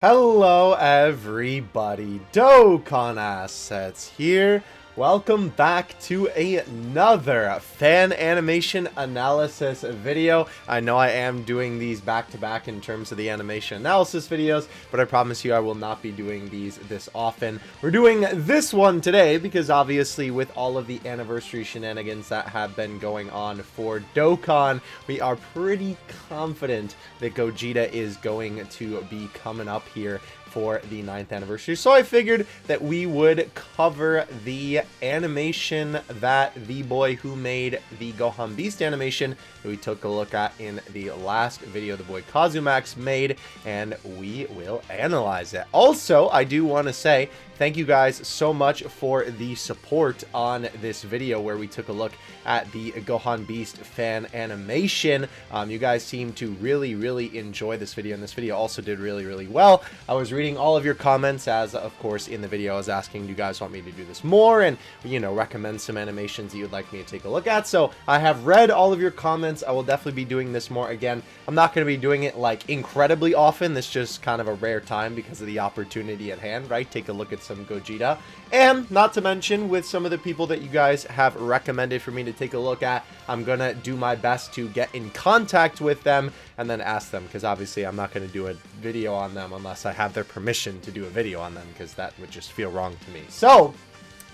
Hello everybody, Dokkan Assets here. Welcome back to another fan animation analysis video. I know I am doing these back to back in terms of the animation analysis videos, but I promise you I will not be doing these this often. We're doing this one today because obviously with all of the anniversary shenanigans that have been going on for Dokkan, we are pretty confident that Gogeta is going to be coming up here for the 9th anniversary. So I figured that we would cover the animation that the boy who made the Gohan Beast animation that we took a look at in the last video the boy Kazumax made, and we will analyze it. Also, I do want to say thank you guys so much for the support on this video where we took a look at the Gohan Beast fan animation. You guys seem to really enjoy this video, and this video also did really well. I was reading all of your comments, as of course in the video I was asking, do you guys want me to do this more, and you know, recommend some animations that you'd like me to take a look at. So I have read all of your comments. I will definitely be doing this more. Again, I'm not going to be doing it like incredibly often. This is just kind of a rare time because of the opportunity at hand, right? Take a look at some Gogeta, and not to mention with some of the people that you guys have recommended for me to take a look at, I'm gonna do my best to get in contact with them and then ask them, because obviously I'm not going to do a video on them unless I have their permission to do a video on them, because that would just feel wrong to me. So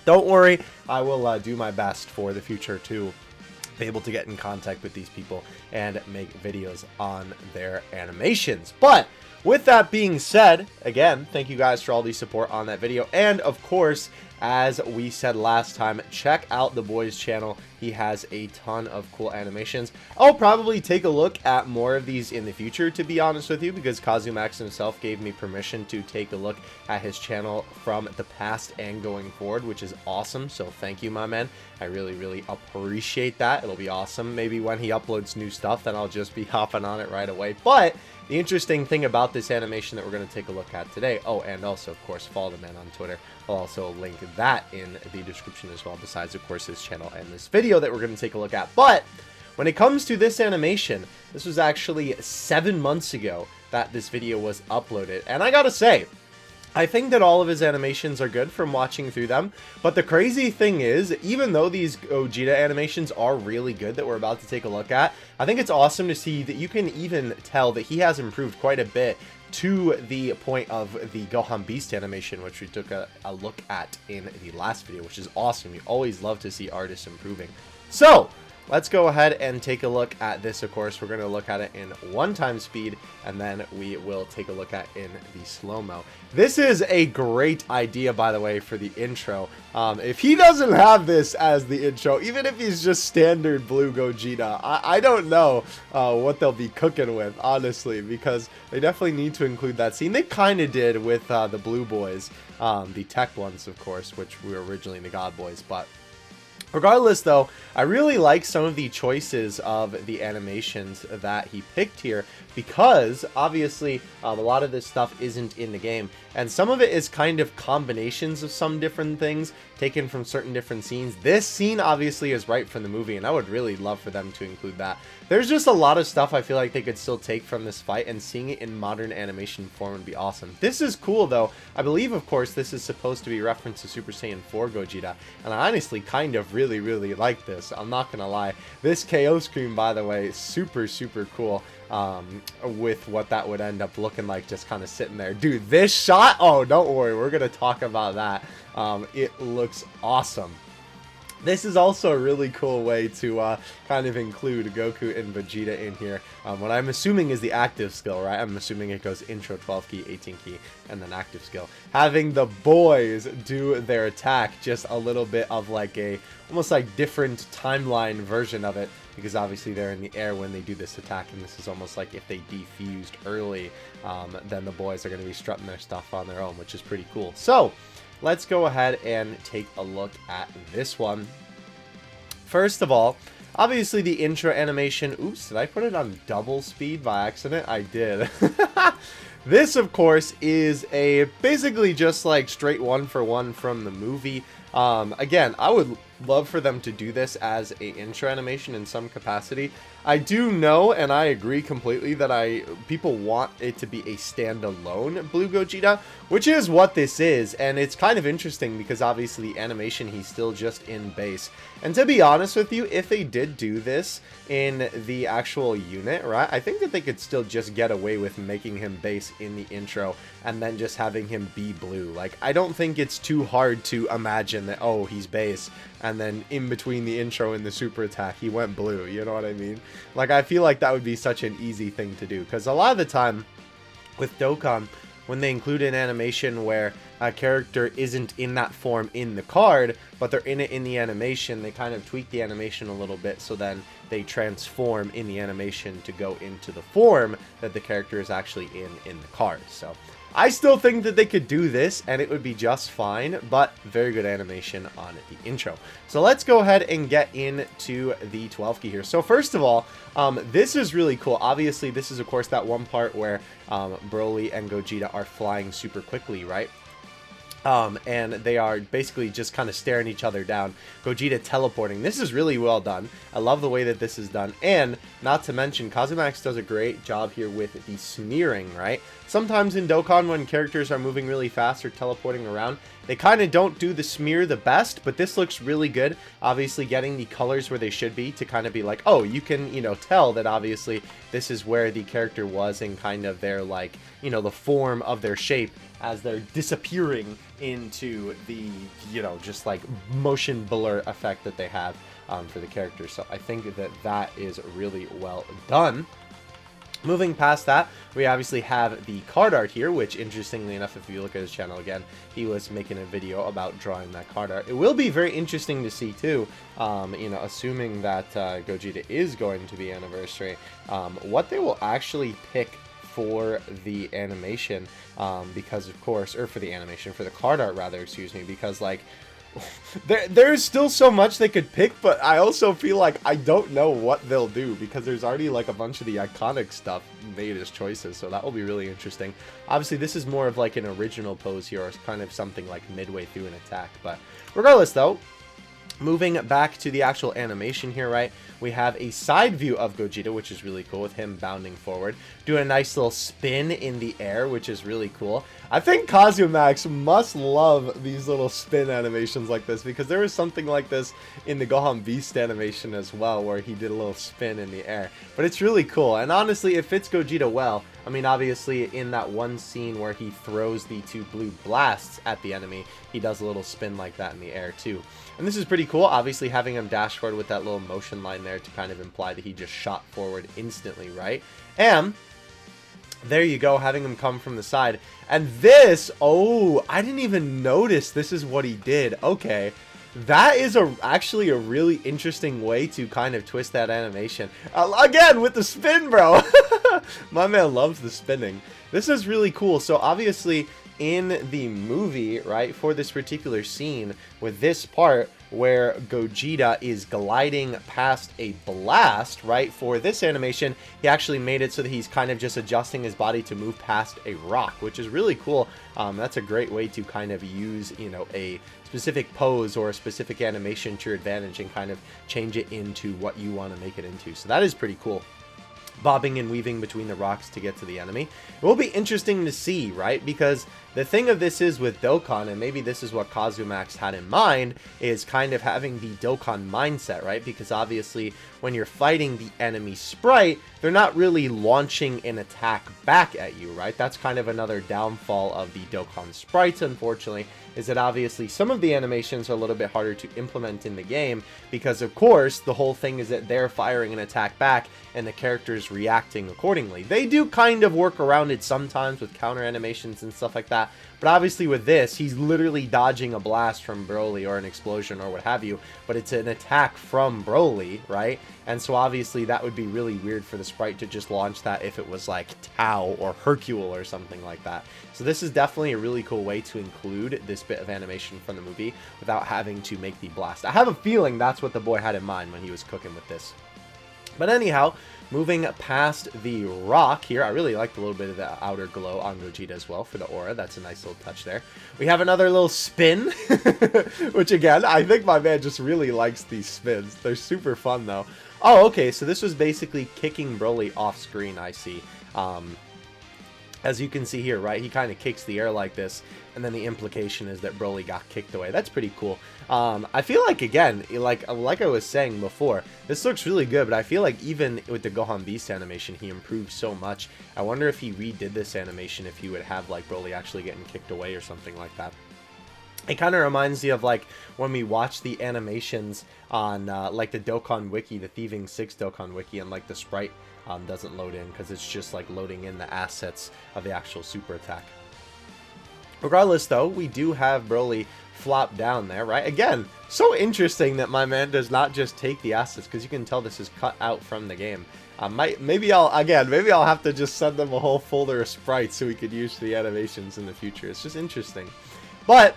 don't worry, I will do my best for the future to be able to get in contact with these people and make videos on their animations. But with that being said, again, thank you guys for all the support on that video. And of course, as we said last time, check out the boy's channel. He has a ton of cool animations. I'll probably take a look at more of these in the future, to be honest with you, because Kazumax himself gave me permission to take a look at his channel from the past and going forward, which is awesome. So thank you, my man. I really appreciate that. It'll be awesome. Maybe when he uploads new stuff, then I'll just be hopping on it right away. But the interesting thing about this animation that we're going to take a look at today, oh, and also, of course, follow the man on Twitter. I'll also link that in the description as well, besides, of course, his channel and this video that we're going to take a look at. But when it comes to this animation, this was actually 7 months ago that this video was uploaded. And I gotta say, I think that all of his animations are good from watching through them, but the crazy thing is, even though these Gogeta animations are really good that we're about to take a look at, I think it's awesome to see that you can even tell that he has improved quite a bit to the point of the Gohan Beast animation, which we took a look at in the last video, which is awesome. You always love to see artists improving. So let's go ahead and take a look at this. Of course, we're going to look at it in 1x speed, and then we will take a look at in the slow-mo. This is a great idea, by the way, for the intro. If he doesn't have this as the intro, even if he's just standard blue Gogeta, I don't know what they'll be cooking with, honestly, because they definitely need to include that scene. They kind of did with the blue boys, the tech ones, of course, which were originally the God Boys, but regardless, though, I really like some of the choices of the animations that he picked here, because obviously a lot of this stuff isn't in the game, and some of it is kind of combinations of some different things taken from certain different scenes. This scene obviously is right from the movie, and I would really love for them to include that. There's just a lot of stuff I feel like they could still take from this fight, and seeing it in modern animation form would be awesome. This is cool, though. I believe, of course, this is supposed to be reference to Super Saiyan 4 Gogeta, and I honestly kind of really like this. I'm not gonna lie. This KO screen, by the way, super cool. With what that would end up looking like, just kind of sitting there. Dude, this shot, oh, don't worry, we're gonna talk about that. It looks awesome. This is also a really cool way to kind of include Goku and Vegeta in here. What I'm assuming is the active skill, right? I'm assuming it goes intro 12 key, 18 key, and then active skill. Having the boys do their attack, just a little bit of like a, almost like different timeline version of it, because obviously they're in the air when they do this attack, and this is almost like if they defused early, then the boys are going to be strutting their stuff on their own, which is pretty cool. So let's go ahead and take a look at this one. First of all, obviously the intro animation, oops, did I put it on double speed by accident? I did. This, of course, is a basically just like straight 1-for-1 from the movie. Again, I would love for them to do this as a intro animation in some capacity. I do know, and I agree completely, that people want it to be a standalone Blue Gogeta, which is what this is, and it's kind of interesting because obviously the animation, he's still just in base. And to be honest with you, if they did do this in the actual unit, right, I think that they could still just get away with making him base in the intro and then just having him be blue. Like, I don't think it's too hard to imagine that, oh, he's base, and then in between the intro and the super attack, he went blue, you know what I mean? Like, I feel like that would be such an easy thing to do, because a lot of the time with Dokkan, when they include an animation where a character isn't in that form in the card, but they're in it in the animation, they kind of tweak the animation a little bit, so then they transform in the animation to go into the form that the character is actually in the card. So I still think that they could do this and it would be just fine, but very good animation on the intro. So let's go ahead and get into the 12 key here. So first of all, this is really cool. Obviously, this is of course that one part where Broly and Gogeta are flying super quickly, right? And they are basically just kind of staring each other down. Gogeta teleporting. This is really well done. I love the way that this is done. And not to mention, Kazumax does a great job here with the smearing, right? Sometimes in Dokkan, when characters are moving really fast or teleporting around, they kind of don't do the smear the best, but this looks really good. Obviously, getting the colors where they should be to kind of be like, oh, you can, you know, tell that obviously this is where the character was in kind of their, like, you know, the form of their shape as they're disappearing into the, you know, just like motion blur effect that they have for the character. So I think that that is really well done. Moving past that, we obviously have the card art here, which interestingly enough, if you look at his channel again, he was making a video about drawing that card art. It will be very interesting to see too, you know, assuming that Gogeta is going to be anniversary, what they will actually pick for the animation, because of course, or for the animation, for the card art rather, excuse me, because like, there's still so much they could pick, but I also feel like I don't know what they'll do because there's already like a bunch of the iconic stuff made as choices, so that will be really interesting. Obviously, this is more of like an original pose here, or kind of something like midway through an attack, but regardless though, moving back to the actual animation here, right, we have a side view of Gogeta, which is really cool, with him bounding forward, doing a nice little spin in the air, which is really cool. I think Kazumax must love these little spin animations like this, because there was something like this in the Gohan Beast animation as well, where he did a little spin in the air. But it's really cool, and honestly, it fits Gogeta well. I mean, obviously, in that one scene where he throws the two blue blasts at the enemy, he does a little spin like that in the air, too. And this is pretty cool, obviously having him dash forward with that little motion line there to kind of imply that he just shot forward instantly, right? And there you go, having him come from the side. And this, oh, I didn't even notice this is what he did. Okay. That is actually a really interesting way to kind of twist that animation. Again, with the spin, bro. My man loves the spinning. This is really cool. So obviously in the movie, right, for this particular scene with this part where Gogeta is gliding past a blast, right, for this animation, he actually made it so that he's kind of just adjusting his body to move past a rock, which is really cool. That's a great way to kind of use, you know, a specific pose or a specific animation to your advantage and kind of change it into what you want to make it into. So that is pretty cool. Bobbing and weaving between the rocks to get to the enemy. It will be interesting to see, right? Because the thing of this is with Dokkan, and maybe this is what Kazumax had in mind, is kind of having the Dokkan mindset, right? Because obviously when you're fighting the enemy sprite, they're not really launching an attack back at you, right? That's kind of another downfall of the Dokkan sprites, unfortunately, is that obviously some of the animations are a little bit harder to implement in the game because, of course, the whole thing is that they're firing an attack back and the character's reacting accordingly. They do kind of work around it sometimes with counter animations and stuff like that, but obviously with this, he's literally dodging a blast from Broly or an explosion or what have you, but it's an attack from Broly, right? And so obviously that would be really weird for the sprite to just launch that if it was like Tao or Hercule or something like that. So this is definitely a really cool way to include this bit of animation from the movie without having to make the blast. I have a feeling that's what the boy had in mind when he was cooking with this. But anyhow, moving past the rock here, I really like the little bit of the outer glow on Gogeta as well for the aura. That's a nice little touch there. We have another little spin, which again, I think my man just really likes these spins. They're super fun though. Oh, okay, so this was basically kicking Broly off screen, I see. As you can see here, right, he kind of kicks the air like this, and then the implication is that Broly got kicked away. That's pretty cool. I feel like, again, like I was saying before, this looks really good, but I feel like even with the Gohan Beast animation, he improved so much. I wonder if he redid this animation, if he would have, like, Broly actually getting kicked away or something like that. It kind of reminds me of, like, when we watch the animations on, like, the Dokkan Wiki, the Thieving 6 Dokkan Wiki, and, like, the sprite doesn't load in, because it's just, like, loading in the assets of the actual super attack. Regardless, though, we do have Broly flop down there, right? Again, so interesting that my man does not just take the assets, because you can tell this is cut out from the game. Maybe I'll have to just send them a whole folder of sprites so we could use the animations in the future. It's just interesting. But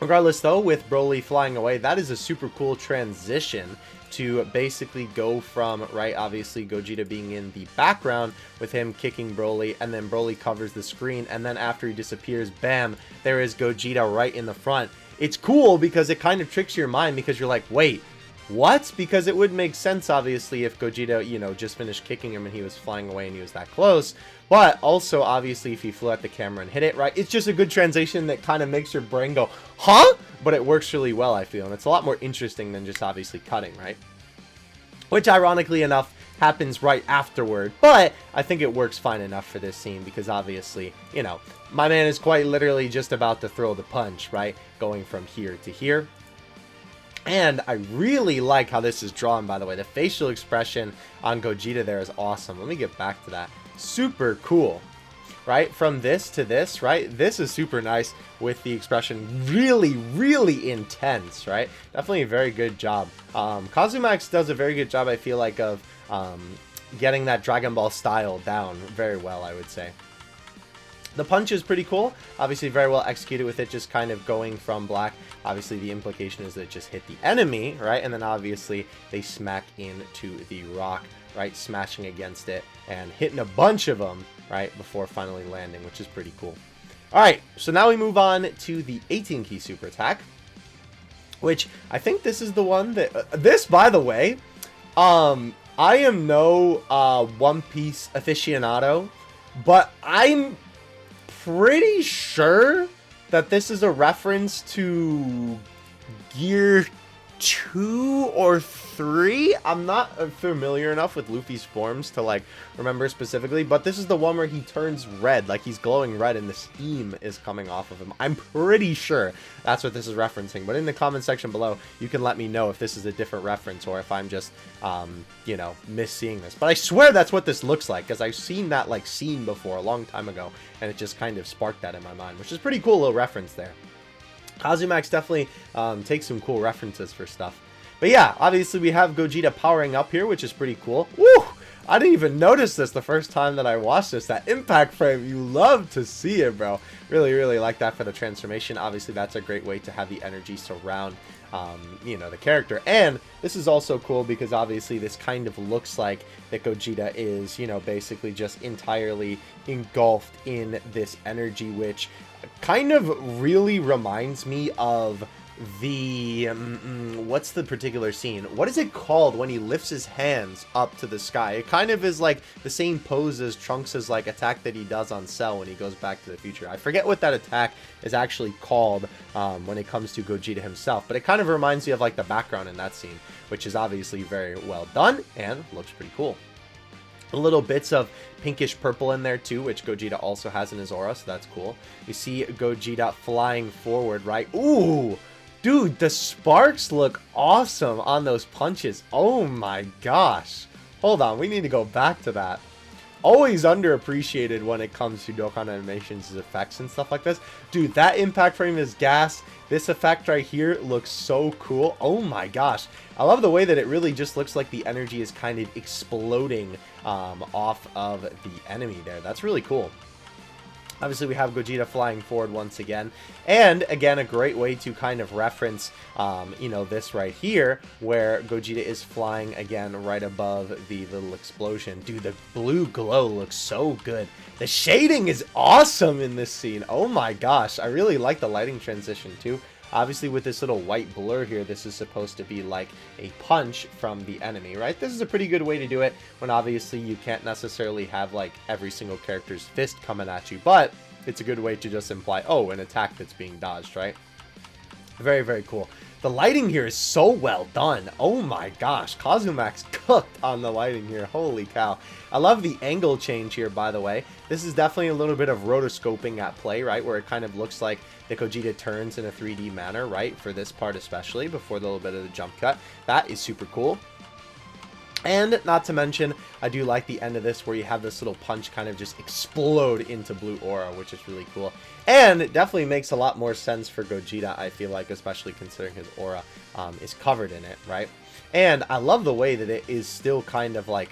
regardless, though, with Broly flying away, that is a super cool transition to basically go from, right, obviously Gogeta being in the background with him kicking Broly, and then Broly covers the screen, and then after he disappears, bam, there is Gogeta right in the front. It's cool because it kind of tricks your mind, because you're like, wait, what? Because it would make sense, obviously, if Gogeta, you know, just finished kicking him and he was flying away and he was that close. But also, obviously, if he flew at the camera and hit it, right, it's just a good transition that kind of makes your brain go, huh? But it works really well, I feel. And it's a lot more interesting than just obviously cutting, right? Which, ironically enough, happens right afterward. But I think it works fine enough for this scene because, obviously, you know, my man is quite literally just about to throw the punch, right? Going from here to here. And I really like how this is drawn, by the way. The facial expression on Gogeta there is awesome. Let me get back to that. Super cool, right? From this to this, right? This is super nice with the expression really, really intense, right? Definitely a very good job. Kazumax does a very good job, I feel like, of getting that Dragon Ball style down very well, I would say. The punch is pretty cool. Obviously, very well executed with it just kind of going from black. Obviously, the implication is that it just hit the enemy, right? And then, obviously, they smack into the rock, right? Smashing against it and hitting a bunch of them, right? Before finally landing, which is pretty cool. All right, so now we move on to the 18-key super attack, which I think this is the one that... this, by the way, I am no One Piece aficionado, but I'm pretty sure that this is a reference to Gear 2 or 3. I'm not familiar enough with Luffy's forms to like remember specifically, but this is the one where he turns red, like he's glowing red and the steam is coming off of him. I'm pretty sure that's what this is referencing, but in the comment section below you can let me know if this is a different reference or if I'm just you know, misseeing this. But I swear that's what this looks like, because I've seen that like scene before a long time ago and it just kind of sparked that in my mind, which is pretty cool little reference there. Kazumax definitely takes some cool references for stuff. But yeah, obviously we have Gogeta powering up here, which is pretty cool. Woo! I didn't even notice this the first time that I watched this. That impact frame, you love to see it, bro. Really, really like that for the transformation. Obviously, that's a great way to have the energy surround, you know, the character. And this is also cool because obviously this kind of looks like that Gogeta is, you know, basically just entirely engulfed in this energy, which kind of really reminds me of the what's the particular scene, what is it called when he lifts his hands up to the sky? It kind of is like the same pose as Trunks' like attack that he does on Cell when he goes back to the future. I forget what that attack is actually called when it comes to Gogeta himself, but it kind of reminds me of like the background in that scene, which is obviously very well done and looks pretty cool. Little bits of pinkish purple in there too, which Gogeta also has in his aura, so that's cool. You see Gogeta flying forward, right? Ooh! Dude, the sparks look awesome on those punches. Oh my gosh. Hold on, we need to go back to that. Always underappreciated when it comes to Dokkan Animations' effects and stuff like this. Dude, that impact frame is gas. This effect right here looks so cool. Oh my gosh. I love the way that it really just looks like the energy is kind of exploding off of the enemy there. That's really cool. Obviously, we have Gogeta flying forward once again. And, again, a great way to kind of reference, you know, this right here, where Gogeta is flying, again, right above the little explosion. Dude, the blue glow looks so good. The shading is awesome in this scene. Oh, my gosh. I really like the lighting transition, too. Obviously, with this little white blur here, this is supposed to be like a punch from the enemy, right? This is a pretty good way to do it when obviously you can't necessarily have like every single character's fist coming at you, but it's a good way to just imply, oh, an attack that's being dodged, right? Very, very cool. The lighting here is so well done. Oh my gosh, Kazumax cooked on the lighting here. Holy cow. I love the angle change here, by the way. This is definitely a little bit of rotoscoping at play, right? Where it kind of looks like the Gogeta turns in a 3D manner, right? For this part especially, before the little bit of the jump cut. That is super cool. And not to mention, I do like the end of this where you have this little punch kind of just explode into blue aura, which is really cool. And it definitely makes a lot more sense for Gogeta, I feel like, especially considering his aura is covered in it, right? And I love the way that it is still kind of like,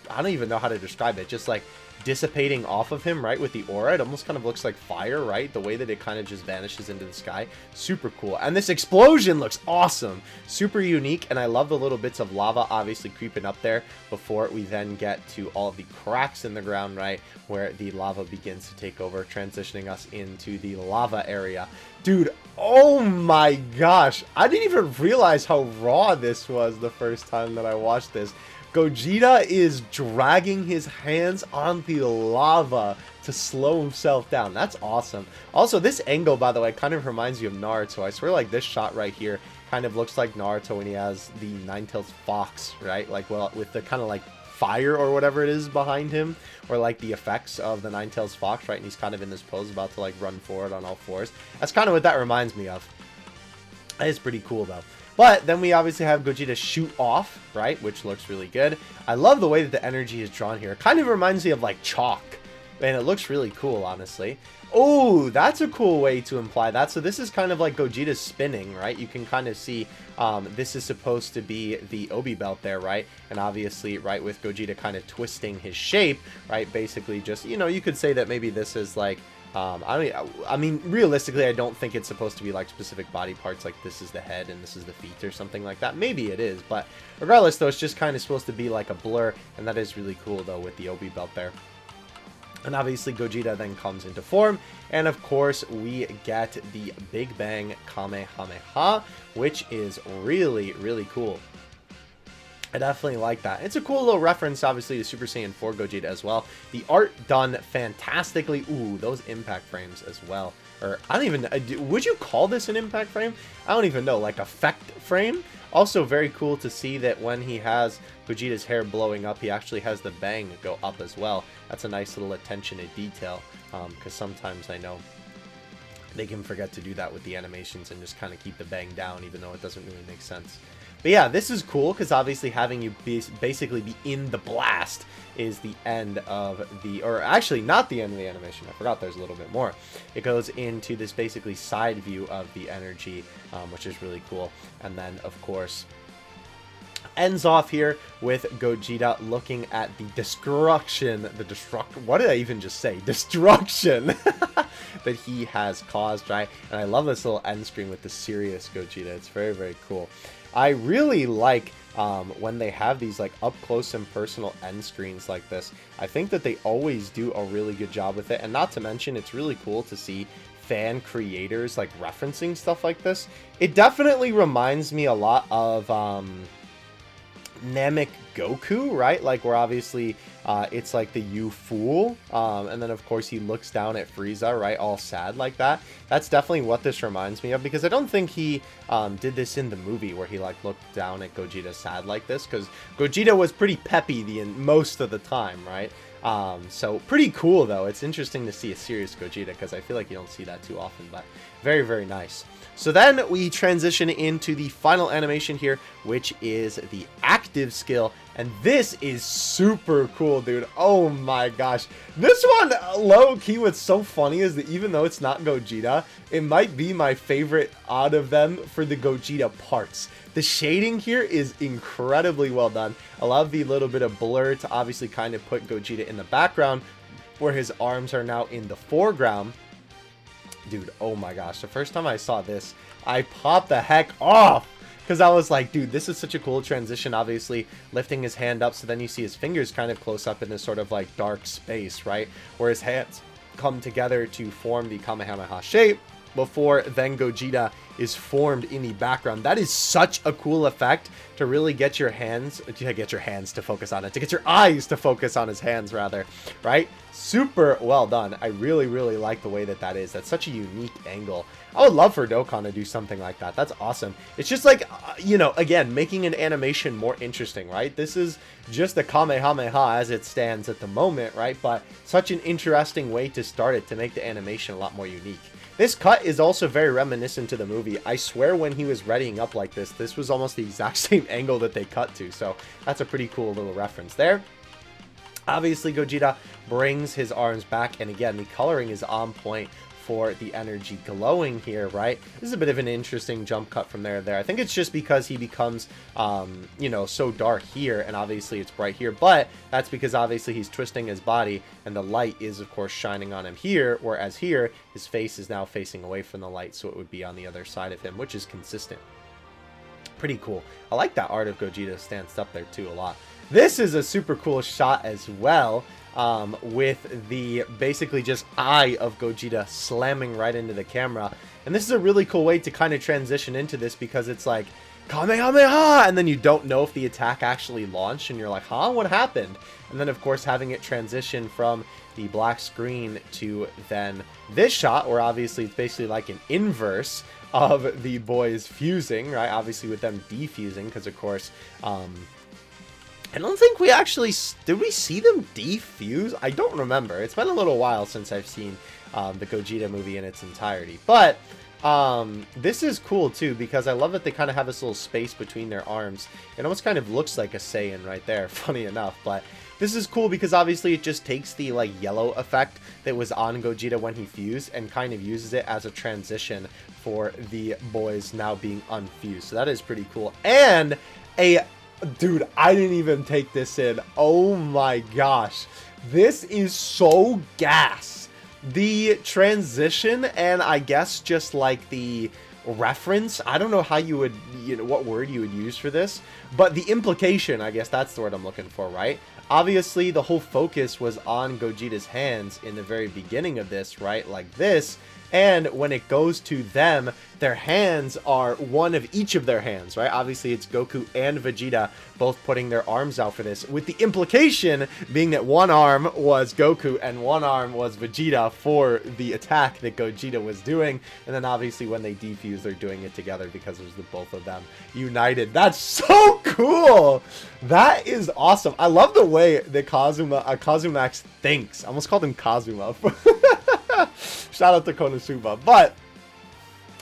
I don't even know how to describe it, just like dissipating off of him, right, with the aura. It almost kind of looks like fire, right? The way that it kind of just vanishes into the sky. Super cool. And this explosion looks awesome. Super unique, and I love the little bits of lava obviously creeping up there before we then get to all of the cracks in the ground, right, where the lava begins to take over, transitioning us into the lava area. Dude, oh my gosh. I didn't even realize how raw this was the first time that I watched this. Gogeta is dragging his hands on the lava to slow himself down. That's awesome. Also, this angle, by the way, kind of reminds you of Naruto. I swear, like, this shot right here kind of looks like Naruto when he has the Ninetales Fox, right? Like, well, with the kind of, like, fire or whatever it is behind him, or, like, the effects of the Ninetales Fox, right? And he's kind of in this pose about to, like, run forward on all fours. That's kind of what that reminds me of. That is pretty cool, though. But then we obviously have Gogeta shoot off, right, which looks really good. I love the way that the energy is drawn here. It kind of reminds me of, like, chalk. And it looks really cool, honestly. Oh, that's a cool way to imply that. So this is kind of like Gogeta spinning, right? You can kind of see this is supposed to be the Obi belt there, right? And obviously, right, with Gogeta kind of twisting his shape, right? Basically just, you know, you could say that maybe this is like, I mean, realistically, I don't think it's supposed to be like specific body parts, like this is the head and this is the feet or something like that. Maybe it is, but regardless, though, it's just kind of supposed to be like a blur, and that is really cool, though, with the Obi belt there. And obviously, Gogeta then comes into form, and of course, we get the Big Bang Kamehameha, which is really, really cool. I definitely like that. It's a cool little reference, obviously, to Super Saiyan 4 Gogeta as well. The art done fantastically. Ooh, those impact frames as well. Or, I don't even... would you call this an impact frame? I don't even know. Like, effect frame? Also, very cool to see that when he has Gogeta's hair blowing up, he actually has the bang go up as well. That's a nice little attention to detail. Because sometimes I know they can forget to do that with the animations and just kind of keep the bang down, even though it doesn't really make sense. But yeah, this is cool because obviously having you basically be in the blast is the end of the, or actually not the end of the animation. I forgot there's a little bit more. It goes into this basically side view of the energy, which is really cool. And then, of course, ends off here with Gogeta looking at the destruction, what did I even just say? Destruction that he has caused, right? And I love this little end screen with the serious Gogeta. It's very, very cool. I really like when they have these like up close and personal end screens like this. I think that they always do a really good job with it, and not to mention it's really cool to see fan creators like referencing stuff like this. It definitely reminds me a lot of Namek Goku, right? Like where obviously it's like the you fool, and then of course he looks down at Frieza, right, all sad like that. That's definitely what this reminds me of, because I don't think he did this in the movie where he like looked down at Gogeta sad like this, because Gogeta was pretty peppy most of the time, right? So pretty cool though. It's interesting to see a serious Gogeta because I feel like you don't see that too often, but very, very nice. So then we transition into the final animation here, which is the active skill. And this is super cool, dude. Oh my gosh. This one, low-key, what's so funny is that even though it's not Gogeta, it might be my favorite out of them for the Gogeta parts. The shading here is incredibly well done. I love the little bit of blur to obviously kind of put Gogeta in the background, where his arms are now in the foreground. Dude, oh my gosh, the first time I saw this, I popped the heck off. Because I was like, dude, this is such a cool transition, obviously, lifting his hand up, so then you see his fingers kind of close up in this sort of, like, dark space, right? Where his hands come together to form the Kamehameha shape, before then Gogeta is formed in the background. That is such a cool effect to really get your hands to focus on it, to get your eyes to focus on his hands, rather, right? Super well done. I really, really like the way that that is. That's such a unique angle. I would love for Dokkan to do something like that. That's awesome. It's just like, you know, again, making an animation more interesting, right? This is just a Kamehameha as it stands at the moment, right? But such an interesting way to start it to make the animation a lot more unique. This cut is also very reminiscent to the movie. I swear when he was readying up like this was almost the exact same angle that they cut to. So that's a pretty cool little reference there. Obviously, Gogeta brings his arms back, and again, the coloring is on point for the energy glowing here, right? This is a bit of an interesting jump cut from there to there. I think it's just because he becomes, you know, so dark here, and obviously it's bright here, but that's because obviously he's twisting his body, and the light is, of course, shining on him here, whereas here, his face is now facing away from the light, so it would be on the other side of him, which is consistent. Pretty cool. I like that art of Gogeta stanced up there, too, a lot. This is a super cool shot as well, with the basically just eye of Gogeta slamming right into the camera. And this is a really cool way to kind of transition into this, because it's like, Kamehameha! And then you don't know if the attack actually launched, and you're like, huh? What happened? And then, of course, having it transition from the black screen to then this shot, where obviously it's basically like an inverse of the boys fusing, right? Obviously with them defusing, because, of course, I don't think we actually... Did we see them defuse? I don't remember. It's been a little while since I've seen the Gogeta movie in its entirety. But this is cool, too, because I love that they kind of have this little space between their arms. It almost kind of looks like a Saiyan right there, funny enough. But this is cool because, obviously, it just takes the, like, yellow effect that was on Gogeta when he fused and kind of uses it as a transition for the boys now being unfused. So that is pretty cool. And a... Dude, I didn't even take this in. Oh my gosh. This is so gas. The transition, and I guess just like the reference, I don't know how you would, you know, what word you would use for this, but the implication, I guess that's the word I'm looking for, right? Obviously, the whole focus was on Gogeta's hands in the very beginning of this, right? Like this. And when it goes to them, their hands are one of each of their hands, right? Obviously, it's Goku and Vegeta both putting their arms out for this, with the implication being that one arm was Goku and one arm was Vegeta for the attack that Gogeta was doing. And then obviously when they defuse, they're doing it together because it was the both of them united. That's so cool! That is awesome. I love the way that Kazumax thinks. I almost called him Kazuma. Shout out to Konosuba. But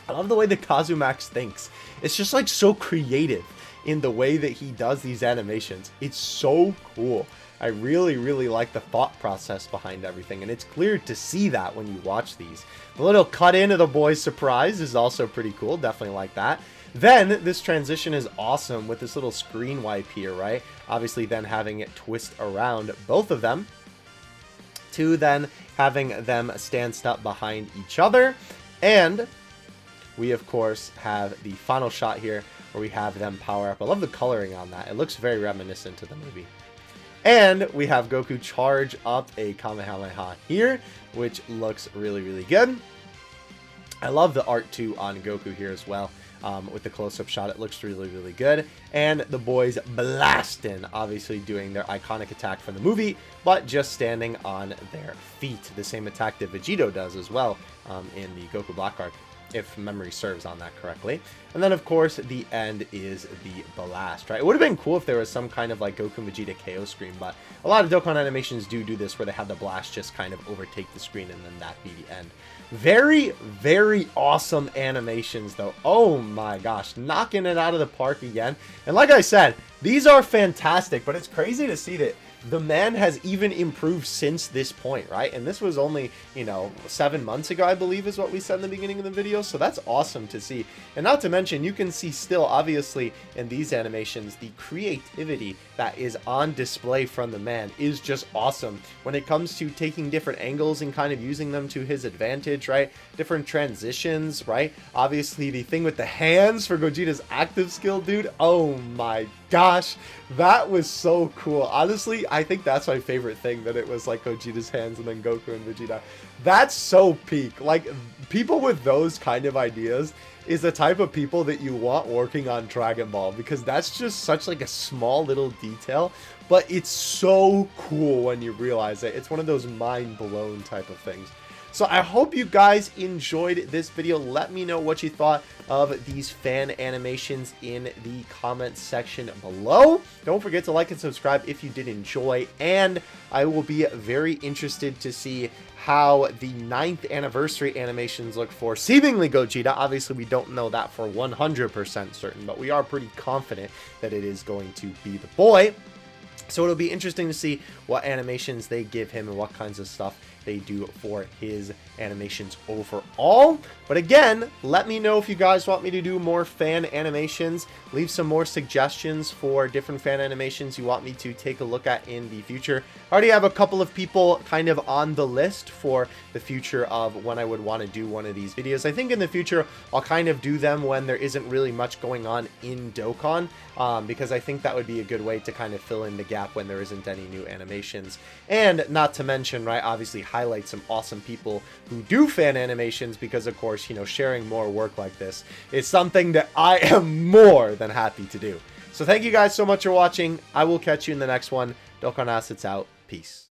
I love the way that Kazumax thinks. It's just like so creative in the way that he does these animations. It's so cool. I really, really like the thought process behind everything, and it's clear to see that when you watch these. The little cut in of the boy's surprise is also pretty cool. Definitely like that. Then this transition is awesome with this little screen wipe here, right? Obviously then having it twist around both of them to then having them stand up behind each other. And we, of course, have the final shot here where we have them power up. I love the coloring on that. It looks very reminiscent to the movie. And we have Goku charge up a Kamehameha here, which looks really, really good. I love the art, too, on Goku here as well. With the close-up shot, it looks really, really good. And the boys blasting, obviously doing their iconic attack from the movie, but just standing on their feet. The same attack that Vegito does as well in the Goku Black arc, if memory serves on that correctly. And then, of course, the end is the blast, right? It would have been cool if there was some kind of, like, Goku and Vegeta KO screen, but a lot of Dokkan animations do this, where they have the blast just kind of overtake the screen, and then that be the end. Very, very awesome animations, though. Oh my gosh, knocking it out of the park again. And like I said, these are fantastic, but it's crazy to see that the man has even improved since this point, right? And this was only, you know, 7 months ago, I believe is what we said in the beginning of the video. So that's awesome to see. And not to mention, you can see still, obviously, in these animations, the creativity that is on display from the man is just awesome when it comes to taking different angles and kind of using them to his advantage, right? Different transitions, right? Obviously, the thing with the hands for Gogeta's active skill, dude. Oh my gosh, that was so cool. Honestly, I think that's my favorite thing, that it was like Gogeta's hands and then Goku and Vegeta. That's so peak. Like, people with those kind of ideas is the type of people that you want working on Dragon Ball, because that's just such like a small little detail, but it's so cool when you realize it. It's one of those mind blown type of things. So I hope you guys enjoyed this video. Let me know what you thought of these fan animations in the comments section below. Don't forget to like and subscribe if you did enjoy, and I will be very interested to see how the 9th anniversary animations look for seemingly Gogeta. Obviously, we don't know that for 100% certain, but we are pretty confident that it is going to be the boy. So it'll be interesting to see what animations they give him and what kinds of stuff they do for his animations overall. But again, let me know if you guys want me to do more fan animations. Leave some more suggestions for different fan animations you want me to take a look at in the future. I already have a couple of people kind of on the list for the future of when I would want to do one of these videos. I think in the future, I'll kind of do them when there isn't really much going on in Dokkan, because I think that would be a good way to kind of fill in the gap when there isn't any new animations. And not to mention, right, obviously highlight some awesome people who do fan animations, because of course, you know, sharing more work like this is something that I am more than happy to do. So thank you guys so much for watching. I will catch you in the next one. Dokkan Assets out. Peace.